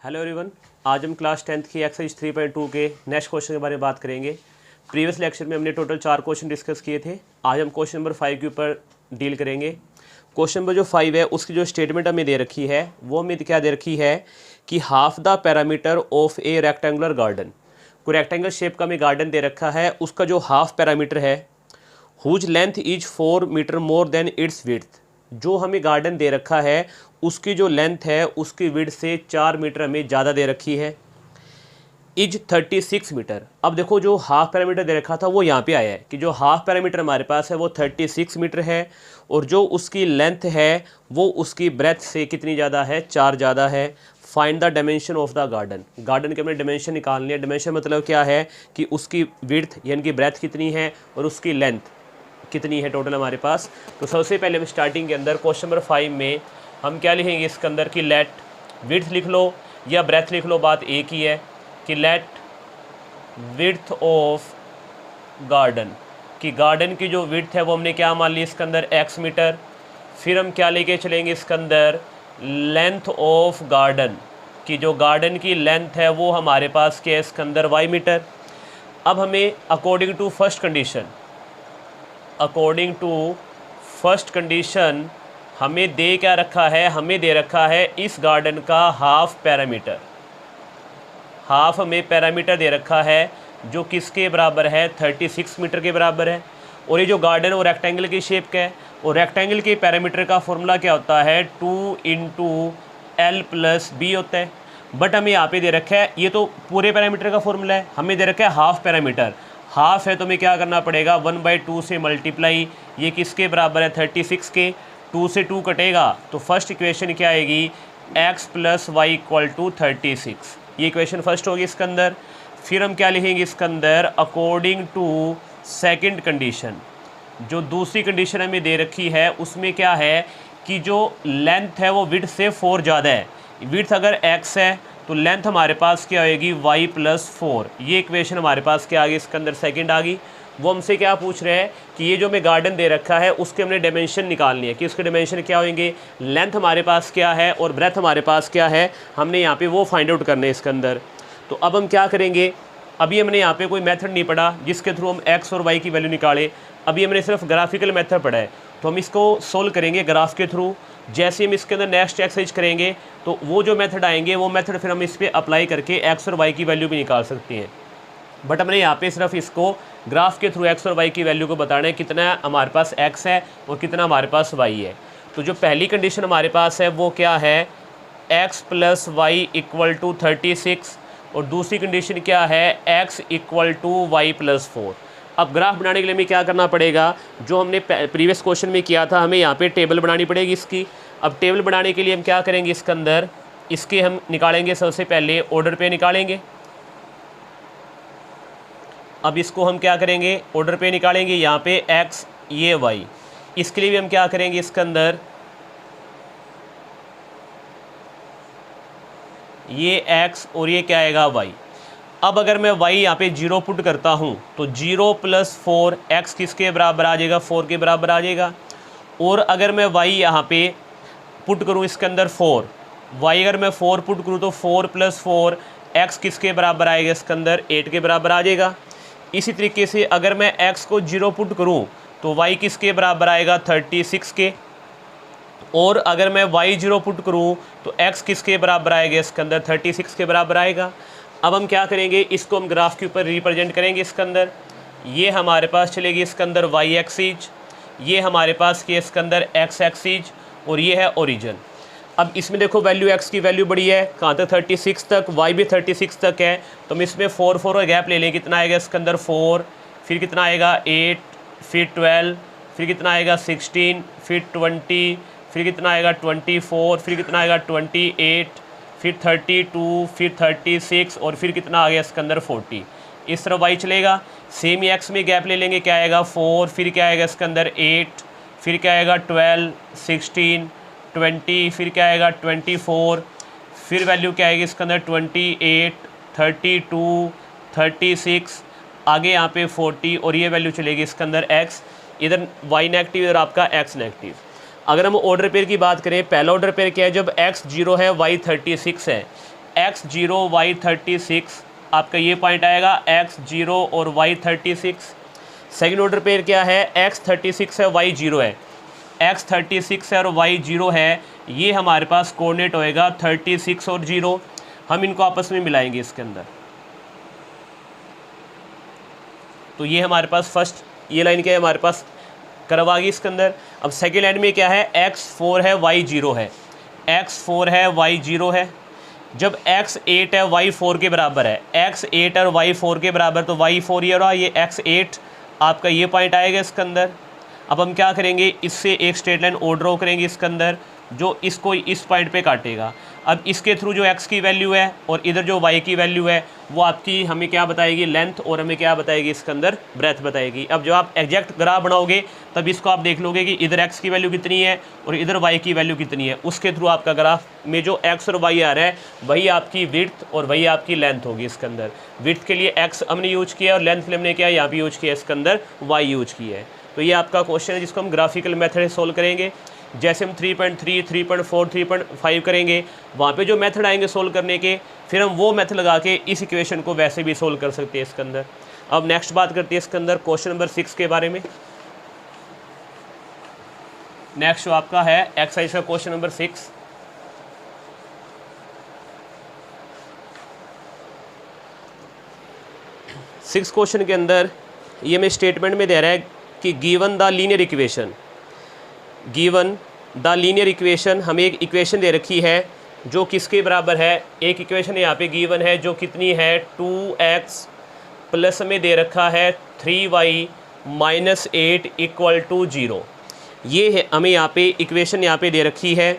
Hello everyone, आज हम class 10th की एक्सरसाइज 3.2 के नेक्स्ट क्वेश्चन के बारे में बात करेंगे। प्रीवियस लेक्चर में हमने टोटल 4 क्वेश्चन डिस्कस किए थे। आज हम क्वेश्चन नंबर 5 के ऊपर डील करेंगे। क्वेश्चन नंबर जो 5 है उसकी जो स्टेटमेंट हमें दे रखी है वो हमें क्या दे रखी है कि half the parameter of a rectangular garden. कोई रेक्टेंगल शेप का हमें गार्डन दे रखा है, उसका जो हाफ पैरामीटर है whose length is 4 metre more than its width. जो हमें गार्डन दे रखा है उसकी जो लेंथ है उसकी विड्थ से 4 मीटर हमें ज़्यादा दे रखी है। Is 36 metre. अब देखो जो हाफ पैरामीटर दे रखा था वो यहाँ पे आया है कि जो हाफ पैरामीटर हमारे पास है वो 36 मीटर है और जो उसकी लेंथ है वो उसकी ब्रेथ से कितनी ज़्यादा है, 4 ज़्यादा है। Find the dimension of the garden. Garden के हमने डायमेंशन निकालनी है। डायमेंशन मतलब क्या है कि उसकी विड्थ यानी कि ब्रेथ कितनी है और उसकी लेंथ कितनी है टोटल हमारे पास। तो सबसे पहले हम स्टार्टिंग के अंदर क्वेश्चन नंबर 5 में हम क्या लिखेंगे, इसके अंदर कि लेट विड्थ लिख लो या ब्रेथ लिख लो, बात एक ही है कि लेट विड्थ ऑफ गार्डन, कि गार्डन की जो विड्थ है वो हमने क्या मान ली इसके अंदर x मीटर। फिर हम क्या लेके चलेंगे इसके अंदर लेंथ ऑफ गार्डन, कि जो गार्डन की लेंथ है वो हमारे पास क्या है इसके अंदर y मीटर। अब हमें अकॉर्डिंग टू फर्स्ट कंडीशन हमें दे क्या रखा है, हमें दे रखा है इस गार्डन का हाफ पैरामीटर। हाफ हमें पैरामीटर दे रखा है जो किसके बराबर है, 36 मीटर के बराबर है। और ये जो गार्डन वो रेक्टेंगल की शेप का है और रेक्टेंगल के पैरामीटर का फॉर्मूला क्या होता है, 2 × L+B होता है। बट हमें यहाँ पे दे रखा है, ये तो पूरे पैरामीटर का फॉर्मूला है, हमें दे रखा है हाफ पैरामीटर। हाफ है तो हमें क्या करना पड़ेगा, 1/2 से मल्टीप्लाई, ये किसके बराबर है, 36 के। 2 से 2 कटेगा तो फर्स्ट इक्वेशन क्या आएगी, x + y = 36। ये इक्वेशन फर्स्ट होगी इसके अंदर। फिर हम क्या लिखेंगे इसके अंदर, अकॉर्डिंग टू सेकंड कंडीशन। जो दूसरी कंडीशन हमें दे रखी है उसमें क्या है कि जो लेंथ है वो विड्थ से 4 ज़्यादा है। विड्थ अगर x है तो लेंथ हमारे पास क्या होएगी, y + 4। ये इक्वेशन हमारे पास क्या आ गई इसके अंदर, सेकंड आ गई। वो हमसे क्या पूछ रहे हैं कि ये जो हमें गार्डन दे रखा है उसके हमने डायमेंशन निकालनी है कि उसके डायमेंशन क्या होंगे, लेंथ हमारे पास क्या है और ब्रेथ हमारे पास क्या है, हमने यहाँ पे वो फाइंड आउट करने इसके अंदर। तो अब हम क्या करेंगे, अभी हमने यहाँ पे कोई मेथड नहीं पढ़ा जिसके थ्रू हम x और y की वैल्यू निकालें। अभी हमने सिर्फ ग्राफिकल मेथड पढ़ा है, तो हम इसको सोल्व करेंगे ग्राफ के थ्रू। जैसे हम इसके अंदर नेक्स्ट एक्सरसाइज करेंगे तो वो जो मेथड आएंगे वो मेथड फिर हम इस पर अप्लाई करके x और y की वैल्यू भी निकाल सकते हैं। बट हमने यहाँ पे सिर्फ इसको ग्राफ के थ्रू x और y की वैल्यू को बताना है, कितना हमारे पास x है और कितना हमारे पास y है। तो जो पहली कंडीशन हमारे पास है वो क्या है, x + y = 36 और दूसरी कंडीशन क्या है, x = y + 4। अब ग्राफ बनाने के लिए हमें क्या करना पड़ेगा, जो हमने प्रीवियस क्वेश्चन में किया था, हमें यहाँ पे टेबल बनानी पड़ेगी इसकी। अब टेबल बनाने के लिए हम क्या करेंगे, इसके अंदर इसके हम निकालेंगे सबसे पहले ऑर्डर पे निकालेंगे। अब इसको हम क्या करेंगे, ऑर्डर पे निकालेंगे, यहाँ पे x ये y। इसके लिए भी हम क्या करेंगे, इसके अंदर ये x और ये क्या आएगा y। अब अगर मैं y यहाँ पे 0 पुट करता हूँ तो 0 + 4 x किसके बराबर आ जाएगा, 4 के बराबर आ जाएगा। और अगर मैं y यहाँ पे पुट करूँ इसके अंदर 4, y अगर मैं 4 पुट करूँ तो 4 + 4 x किसके बराबर आएगा इसके अंदर, 8 के बराबर आ जाएगा। इसी तरीके से अगर मैं x को 0 पुट करूं तो y किसके बराबर आएगा, 36 के। और अगर मैं y 0 पुट करूं तो x किसके बराबर आएगा इसके अंदर, 36 के बराबर आएगा। अब हम क्या करेंगे, इसको हम ग्राफ के ऊपर रिप्रेजेंट करेंगे इसके अंदर। ये हमारे पास चलेगी इसके अंदर y एक्सिस, ये हमारे पास के इसके अंदर x एक्सिस और ये है ओरिजिन। अब इसमें देखो वैल्यू x की वैल्यू बड़ी है, कहाँ तक, 36 तक, y भी 36 तक है। तो हम इसमें 4 का गैप ले लें, कितना आएगा इसके अंदर 4, फिर कितना आएगा 8, फिर 12, फिर कितना आएगा 16, फिर 20, फिर कितना आएगा 24, फिर कितना आएगा 28, फिर 32, फिर 36 और फिर कितना आ गया इसके अंदर 40। इस तरह y चलेगा। सेम ही x में गैप ले लेंगे, क्या आएगा 4, फिर क्या आएगा इसके अंदर 8, फिर क्या आएगा 12, 16, 20, फिर क्या आएगा 24, फिर वैल्यू क्या आएगी इसके अंदर 28, 32, 36, आगे यहाँ पे 40 और ये वैल्यू चलेगी इसके अंदर x। इधर y नेगेटिव, इधर आपका x नेगेटिव। अगर हम ऑर्डर पेयर की बात करें, पहला ऑर्डर पेयर क्या है, जब x 0 है y 36 है, x0 y36 आपका ये पॉइंट आएगा, x0 और y36। सेकेंड ऑर्डर पेयर क्या है, x36 है y0 है, x36 है और y0 है, ये हमारे पास कोऑर्डिनेट होएगा 36 और 0। हम इनको आपस में मिलाएंगे इसके अंदर, तो ये हमारे पास फर्स्ट ये लाइन क्या है हमारे पास कर्व आ गई इसके अंदर। अब सेकेंड लाइन में क्या है, x4 है y0 है, x4 है y0 है। जब x8 है y4 के बराबर है, x8 और y4 के बराबर, तो y4 ये रहा, ये x8 आपका ये पॉइंट आएगा इसके अंदर। अब हम क्या करेंगे, इससे एक स्ट्रेट लाइन और ड्रॉ करेंगे इसके अंदर, जो इसको इस पॉइंट पे काटेगा। अब इसके थ्रू जो x की वैल्यू है और इधर जो y की वैल्यू है वो आपकी हमें क्या बताएगी, लेंथ, और हमें क्या बताएगी इसके अंदर, ब्रेथ बताएगी। अब जब आप एग्जैक्ट ग्राफ बनाओगे तब इसको आप देख लोगे कि इधर x की वैल्यू कितनी है और इधर y की वैल्यू कितनी है, उसके थ्रू आपका ग्राफ में जो x और y आ रहा है वही आपकी विड्थ और वही आपकी लेंथ होगी इसके अंदर। विड्थ के लिए x हमने यूज किया और लेंथ के लिए हमने क्या यहाँ पे यूज किया, इसके अंदर y यूज किया है। तो ये आपका क्वेश्चन है जिसको हम ग्राफिकल मेथड से सोल्व करेंगे। जैसे हम 3.3, 3.4, 3.5 करेंगे, वहाँ पे जो मेथड आएंगे सोल्व करने के, फिर हम वो मेथड लगा के इस इक्वेशन को वैसे भी सोल्व कर सकते हैं इसके अंदर। अब नेक्स्ट बात करते हैं इसके अंदर क्वेश्चन नंबर 6 के बारे में। नेक्स्ट आपका है एक्सरसाइज का क्वेश्चन नंबर 6। क्वेश्चन के अंदर ये हमें स्टेटमेंट में दे रहा है कि given the linear equation, given the linear equation, हमें एक इक्वेशन दे रखी है जो किसके बराबर है, एक इक्वेशन यहाँ पे गिवन है जो कितनी है 2x प्लस में दे रखा है 3y माइनस 8 इक्वल टू 0। ये है हमें यहाँ पे इक्वेशन यहाँ पे दे रखी है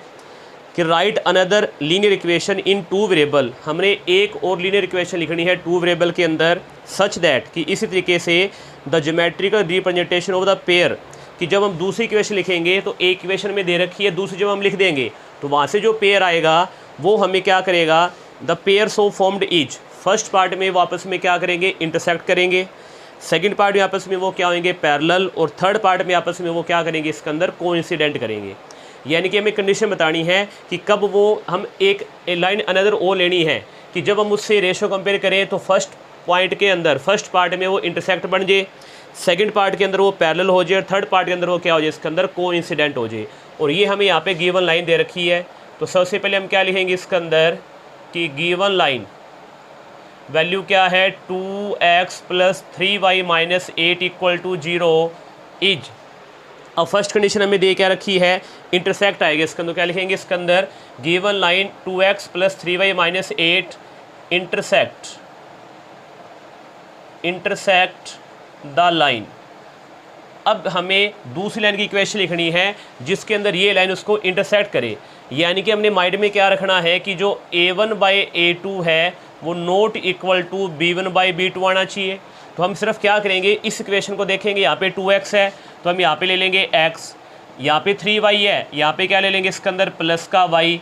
कि right another linear equation in 2 variable. हमने एक और लीनियर इक्वेशन लिखनी है 2 वेरिएबल के अंदर, सच दैट कि इसी तरीके से the geometrical representation of the pair, कि जब हम दूसरी इक्वेशन लिखेंगे तो एक इक्वेशन में दे रखी है, दूसरी जब हम लिख देंगे तो वहाँ से जो पेयर आएगा वो हमें क्या करेगा, the pair so formed is, first part में वापस में क्या करेंगे, इंटरसेक्ट करेंगे, सेकंड पार्ट में आपस में वो क्या होंगे, पैरेलल, और थर्ड पार्ट में आपस में वो क्या करेंगे, इसके अंदर कोइंसिडेंट करेंगे। यानी कि हमें कंडीशन बतानी है कि कब वो हम एक लाइन अनदर ओ लेनी है कि जब हम उससे रेशो कंपेयर करें तो फर्स्ट पॉइंट के अंदर फर्स्ट पार्ट में वो इंटरसेक्ट बन जाए, सेकंड पार्ट के अंदर वो पैरेलल हो जाए, और थर्ड पार्ट के अंदर वो क्या हो जाए, इसके अंदर कोइंसिडेंट हो जाए। और ये हमें यहाँ पे गिवन लाइन दे रखी है। तो सबसे पहले हम क्या लिखेंगे इसके अंदर कि गिवन लाइन वैल्यू क्या है 2x plus 3y minus 8 equal to 0 is. अब फर्स्ट कंडीशन हमें दे क्या रखी है, इंटरसेक्ट आएगा इसके अंदर, क्या लिखेंगे इसके अंदर, given line 2x plus 3y minus 8 intersect the line. अब हमें दूसरी लाइन की इक्वेशन लिखनी है जिसके अंदर ये लाइन उसको इंटरसेक्ट करे। यानी कि हमने माइंड में क्या रखना है कि जो a1 बाई a2 है वो not equal to b1 by b2 आना चाहिए। तो हम सिर्फ क्या करेंगे, इस इक्वेशन को देखेंगे, यहाँ पे 2x है तो हम यहाँ पे ले लेंगे x, यहाँ पे 3y है, यहाँ पे क्या ले लेंगे इसके अंदर प्लस का y,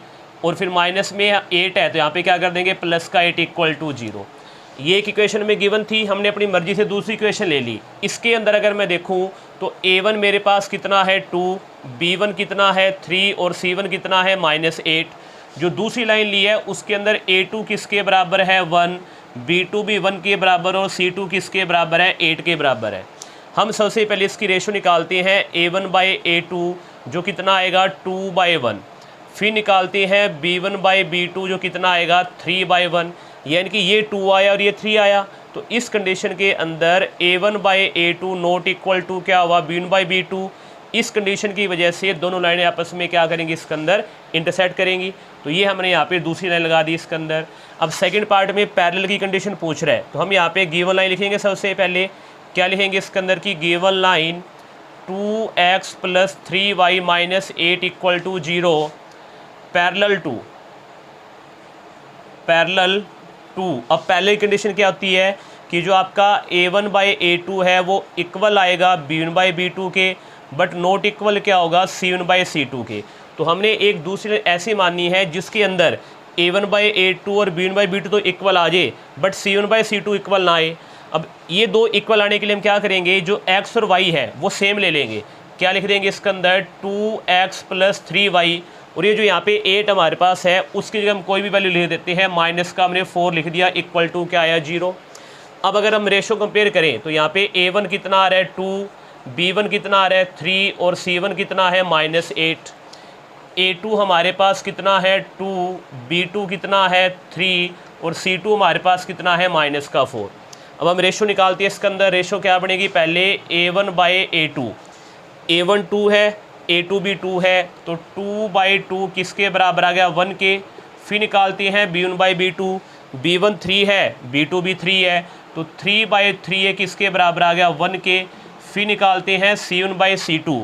और फिर माइनस में 8 है तो यहाँ पे क्या कर देंगे प्लस का 8 इक्वल टू 0। ये एक इक्वेशन में गिवन थी, हमने अपनी मर्जी से दूसरी इक्वेशन ले ली। इसके अंदर अगर मैं देखूं तो a1 मेरे पास कितना है 2, b1 कितना है 3 और c1 कितना है माइनस 8। जो दूसरी लाइन ली है उसके अंदर a2 किसके बराबर है 1, b2 भी 1 के बराबर और c2 किसके बराबर है 8 के बराबर है। हम सबसे पहले इसकी रेशो निकालते हैं a1 बाई a2 जो कितना आएगा 2/1, फिर निकालते हैं b1 बाई b2 जो कितना आएगा 3/1, यानी कि ये 2 आया और ये 3 आया। तो इस कंडीशन के अंदर a1 by a2 not equal to क्या हुआ b1 बाई b2। इस कंडीशन की वजह से दोनों लाइनें आपस में क्या करेंगी, इसके अंदर इंटरसेक्ट करेंगी। तो ये हमने यहाँ पे दूसरी लाइन लगा दी इसके अंदर। अब सेकंड पार्ट में पैरेलल की कंडीशन पूछ रहा है तो हम यहाँ पे गिवन लाइन लिखेंगे। सबसे पहले क्या लिखेंगे इसके अंदर की given line 2x plus 3y minus 8 equal to 0 parallel to. अब पहले कंडीशन क्या होती है कि जो आपका a1 बाई a2 है वो इक्वल आएगा b1 बाई b2 के, बट नॉट इक्वल क्या होगा c1 बाई c2 के। तो हमने एक दूसरी ऐसी माननी है जिसके अंदर a1 बाई a2 और b1 बाई b2 तो इक्वल आ जाए but c1 by c2 equal ना आए। अब ये दो इक्वल आने के लिए हम क्या करेंगे, जो x और y है वो सेम ले लेंगे। क्या लिख देंगे इसके अंदर 2x प्लस 3y और ये जो यहाँ पे 8 हमारे पास है उसकी जगह हम कोई भी वैल्यू लिख देते हैं, माइनस का हमने 4 लिख दिया, इक्वल टू क्या आया 0। अब अगर हम रेशो कंपेयर करें तो यहाँ पे A1 कितना आ रहा है 2, B1 कितना आ रहा है 3 और C1 कितना है -8। A2 हमारे पास कितना है 2, B2 कितना है 3 और C2 हमारे पास कितना है -4। अब हम रेशो निकालते हैं, इसके अंदर रेशो क्या बनेगी, पहले A1/A2, A1 2 है, A2 भी 2 है, तो 2/2 किसके बराबर आ गया 1 के। फिर निकालते हैं B1/B2, B1 3 है, B2 भी 3 है, तो 3/3 ये किसके बराबर आ गया 1 के। फिर निकालते हैं C1/C2,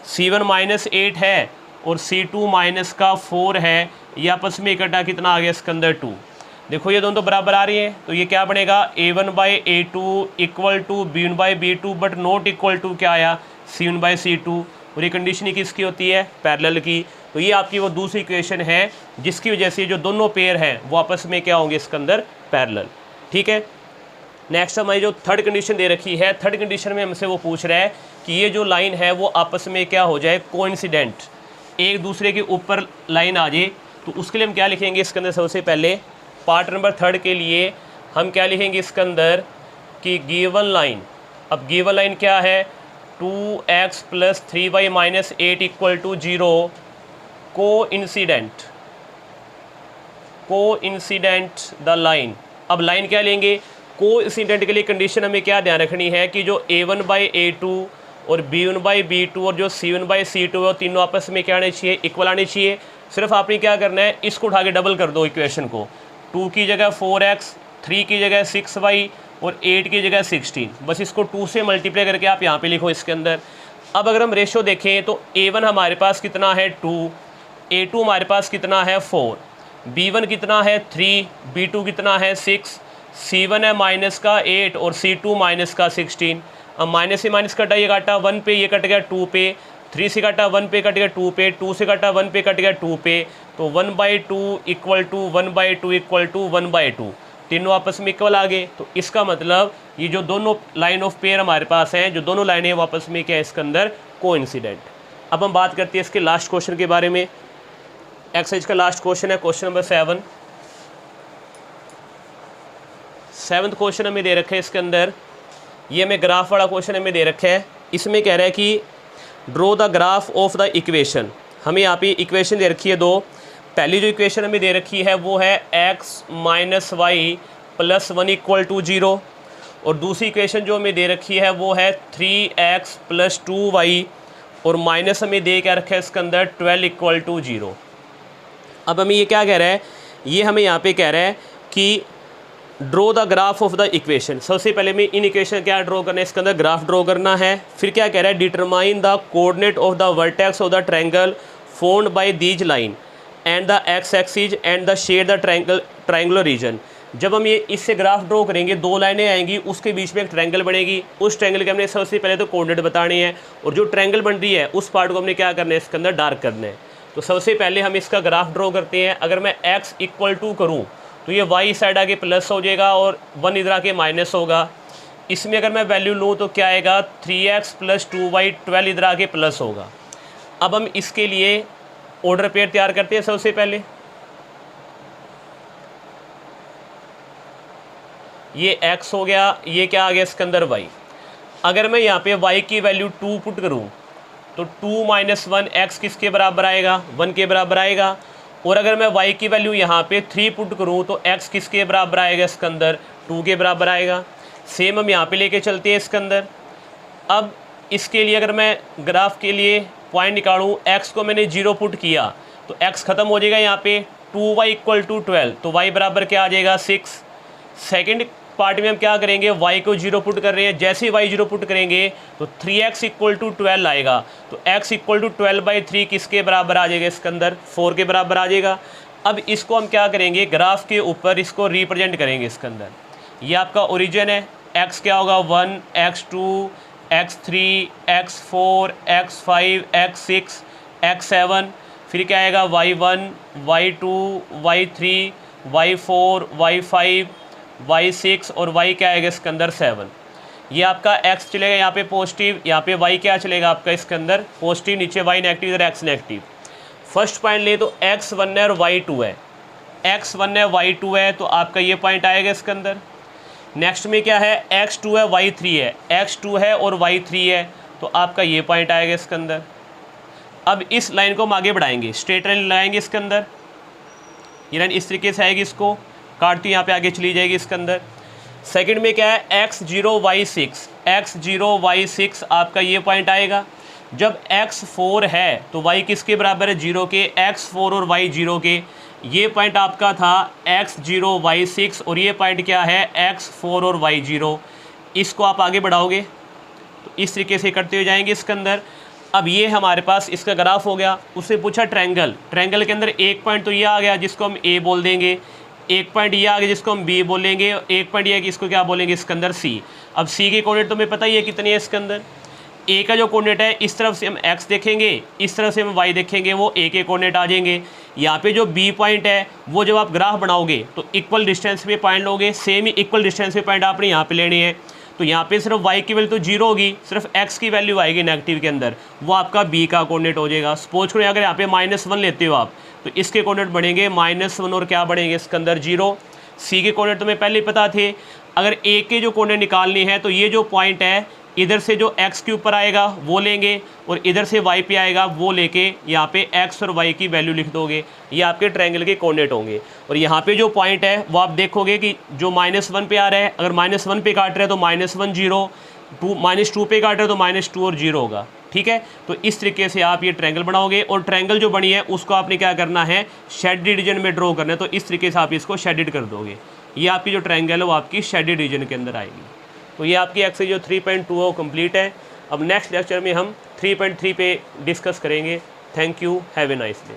C1 -8 है और C2 -4 है, ये आपस में इकट्ठा कितना आ गया इसके अंदर 2। देखो ये दोनों तो बराबर आ रही हैं, तो ये क्या बनेगा A1/A2 equal to B1/B2 but not equal to क्या आया C1/C2। और ये कंडीशन किसकी होती है, पैरेलल की। तो ये आपकी वो दूसरी इक्वेशन है जिसकी वजह से जो दोनों पेयर हैं वो आपस में क्या होंगे इसके अंदर पैरेलल। ठीक है, नेक्स्ट हमारी जो थर्ड कंडीशन दे रखी है, थर्ड कंडीशन में हमसे वो पूछ रहा है कि ये जो लाइन है वो आपस में क्या हो जाए, कोइंसिडेंट, एक दूसरे के ऊपर लाइन आ जाए। तो उसके लिए हम क्या लिखेंगे इसके अंदर, सबसे पहले पार्ट नंबर 3 के लिए हम क्या लिखेंगे इसके अंदर कि गिवन लाइन। अब गिवन लाइन क्या है, 2x + 3y - 8 equal to 0, coincident the line. अब लाइन क्या लेंगे, कोइंसिडेंट के लिए कंडीशन हमें क्या ध्यान रखनी है कि जो A1/A2 और B1/B2 और जो C1/C2 है वो तीनों आपस में क्या आने चाहिए, इक्वल आने चाहिए। सिर्फ आपने क्या करना है, इसको उठा के डबल कर दो इक्वेशन को, 2 की जगह 4x, 3 की जगह 6y और 8 की जगह 16, बस इसको 2 से मल्टीप्लाई करके आप यहाँ पे लिखो इसके अंदर। अब अगर हम रेशो देखें तो A1 हमारे पास कितना है 2, A2 हमारे पास कितना है 4, B1 कितना है 3, B2 कितना है 6, C1 है -8 और C2 -16। अब माइनस से माइनस कटा, ये काटा 1 पे, ये कट गया 2 पे, 3 से काटा 1 पे कट गया 2 पे, 2 से काटा 1 पे कट गया 2 पे, तो 1/2 इक्वल टू 1/2 इक्वल टू 1/2, तीनों आपस में इक्वल आ गए। तो इसका मतलब ये जो दोनों लाइन ऑफ पेयर हमारे पास हैं, जो दोनों लाइनें हैं आपस में क्या है इसके अंदर, कोइंसिडेंट। अब हम बात करते हैं इसके लास्ट क्वेश्चन के बारे में। एक्सरसाइज का लास्ट क्वेश्चन है क्वेश्चन नंबर 7। 7th क्वेश्चन हमें दे रखा है इसके अंदर, ये हमें ग्राफ वाला क्वेश्चन हमें दे रखा है। इसमें कह रहा है कि draw the graph of the equation. हमें यहाँ पे इक्वेशन दे रखी है दो। पहली जो इक्वेशन हमें दे रखी है वो है x - y + 1 इक्वल टू 0 और दूसरी इक्वेशन जो हमें दे रखी है वो है 3x + 2y और माइनस हमें दे क्या रखा है इसके अंदर 12 इक्वल टू 0। अब हमें ये क्या कह रहा है, ये हमें यहाँ पे कह रहा है कि draw the graph of the equation. सबसे पहले में इन इक्वेशन क्या ड्रॉ करना है, इसके अंदर ग्राफ ड्रॉ करना है। फिर क्या कह रहा है, determine the coordinate of the vertex of the triangle formed by these line and the x axis and the shade the triangular region. जब हम ये इससे ग्राफ ड्रॉ करेंगे, दो लाइनें आएंगी, उसके बीच में एक ट्रायंगल बनेगी। उस ट्रायंगल के हमने सबसे पहले तो कोऑर्डिनेट बताने हैं और जो ट्रायंगल बन रही है उस पार्ट को हमने क्या करना है, इसके अंदर डार्क करना है। तो सबसे पहले हम इसका ग्राफ ड्रॉ करते हैं। अगर मैं x इक्वल टू करूँ तो ये y साइड आके प्लस हो जाएगा और 1 इधर आके माइनस होगा। इसमें अगर मैं वैल्यू लूँ तो क्या आएगा, 3x + 2y, 12 इधर आके प्लस होगा। अब हम इसके लिए ऑर्डर पेयर तैयार करते हैं। सबसे पहले ये x हो गया, ये क्या आ गया इसके अंदर y। अगर मैं यहाँ पे y की वैल्यू 2 पुट करूँ तो 2 - 1 x किसके बराबर आएगा, 1 के बराबर आएगा। और अगर मैं y की वैल्यू यहाँ पे 3 पुट करूँ तो x किसके बराबर आएगा, इसके अंदर 2 के बराबर आएगा। सेम हम यहाँ पे लेके चलते हैं इसके अंदर। अब इसके लिए अगर मैं ग्राफ के लिए पॉइंट निकालूँ, x को मैंने 0 पुट किया तो x ख़त्म हो जाएगा यहाँ पे, 2y इक्वल टू 12, तो y बराबर क्या आ जाएगा 6। सेकेंड पार्ट में हम क्या करेंगे, y को 0 पुट कर रहे हैं, जैसे ही y 0 पुट करेंगे तो 3x इक्वल टू 12 आएगा, तो x इक्वल टू 12/3 किसके बराबर आ जाएगा, इसके अंदर 4 के बराबर आ जाएगा। अब इसको हम क्या करेंगे, ग्राफ के ऊपर इसको रिप्रेजेंट करेंगे इसके अंदर। ये आपका ओरिजिन है, x क्या होगा 1, x2, x3, x4, x5, x6, x7, फिर क्या आएगा y1, y2, y3, y4, y5, y6 और y क्या आएगा इसके अंदर 7। ये आपका x चलेगा यहाँ पे पॉजिटिव, यहाँ पे y क्या चलेगा आपका इसके अंदर पॉजिटिव, नीचे y नेगेटिव, इधर x नेगेटिव। फर्स्ट पॉइंट ले तो x1 है और y2 है, x1 है y2 है, तो आपका ये पॉइंट आएगा इसके अंदर। नेक्स्ट में क्या है, x2 है y3 है, x2 है और y3 है, तो आपका ये पॉइंट आएगा इसके अंदर। अब इस लाइन को हम आगे बढ़ाएंगे, स्ट्रेट लाइन लगाएंगे इसके अंदर, ये लाइन इस तरीके से आएगी, इसको काटती यहाँ पे आगे चली जाएगी इसके अंदर। सेकंड में क्या है, x0 y6, x0 y6 आपका ये पॉइंट आएगा। जब x4 है तो y किसके बराबर है, 0 के, x4 और y 0 के, ये पॉइंट आपका था x0 y6 और ये पॉइंट क्या है, x4 और y 0। इसको आप आगे बढ़ाओगे तो इस तरीके से करते हुए जाएंगे इसके अंदर। अब ये हमारे पास इसका ग्राफ हो गया। उससे पूछा ट्रायंगल, ट्रायंगल के अंदर एक पॉइंट तो ये आ गया जिसको हम A बोल देंगे, एक पॉइंट ये आ गया जिसको हम B बोलेंगे, एक पॉइंट ये है कि इसको क्या बोलेंगे इसके अंदर C। अब C के कोऑर्डिनेट तो हमें पता ही है कितनी है इसके अंदर। A का जो कोऑर्डिनेट है, इस तरफ से हम x देखेंगे, इस तरफ से हम y देखेंगे, वो A के कोऑर्डिनेट आ जाएंगे। यहाँ पे जो B पॉइंट है वो जब आप ग्राफ बनाओगे तो इक्वल डिस्टेंस पे पॉइंट लोगे, सेम ही इक्वल डिस्टेंस पे पॉइंट आपने यहाँ पे लेनी है। तो यहाँ पे सिर्फ y की वैल्यू तो 0 होगी, सिर्फ x की वैल्यू आएगी नेगेटिव के अंदर, वो आपका B का कोऑर्डिनेट हो जाएगा। सपोज करो अगर यहाँ पे -1 लेते हो आप, तो इसके कोऑर्डिनेट बढ़ेंगे -1 और क्या बढ़ेंगे इसके अंदर 0। C के कोऑर्डिनेट तुम्हें पहले ही पता थे। अगर A के जो कोऑर्डिनेट निकालनी है तो ये जो पॉइंट है, इधर से जो x के ऊपर आएगा वो लेंगे और इधर से y पे आएगा वो लेके यहाँ पे x और y की वैल्यू लिख दोगे। ये आपके ट्रायंगल के कोऑर्डिनेट होंगे। और यहाँ पे जो पॉइंट है वो आप देखोगे कि जो -1 पे आ रहा है, अगर -1 पे काट रहे हैं तो -1 0, -2 पे काट रहे हैं तो -2 और 0 होगा। ठीक है, तो इस तरीके से आप ये ट्रायंगल बनाओगे और ट्रायंगल जो बनी है उसको आपने क्या करना है, शेडेड रीजन में ड्रॉ करना है। तो इस तरीके से आप इसको शेडेड कर दोगे। ये आपकी जो ट्रायंगल है वो आपकी शेडेड रीजन के अंदर आएगी। तो ये आपकी एक्सरसाइज जो 3.2 है वो कंप्लीट है। अब नेक्स्ट लेक्चर में हम 3.3 पे डिस्कस करेंगे। Thank you, have a nice day.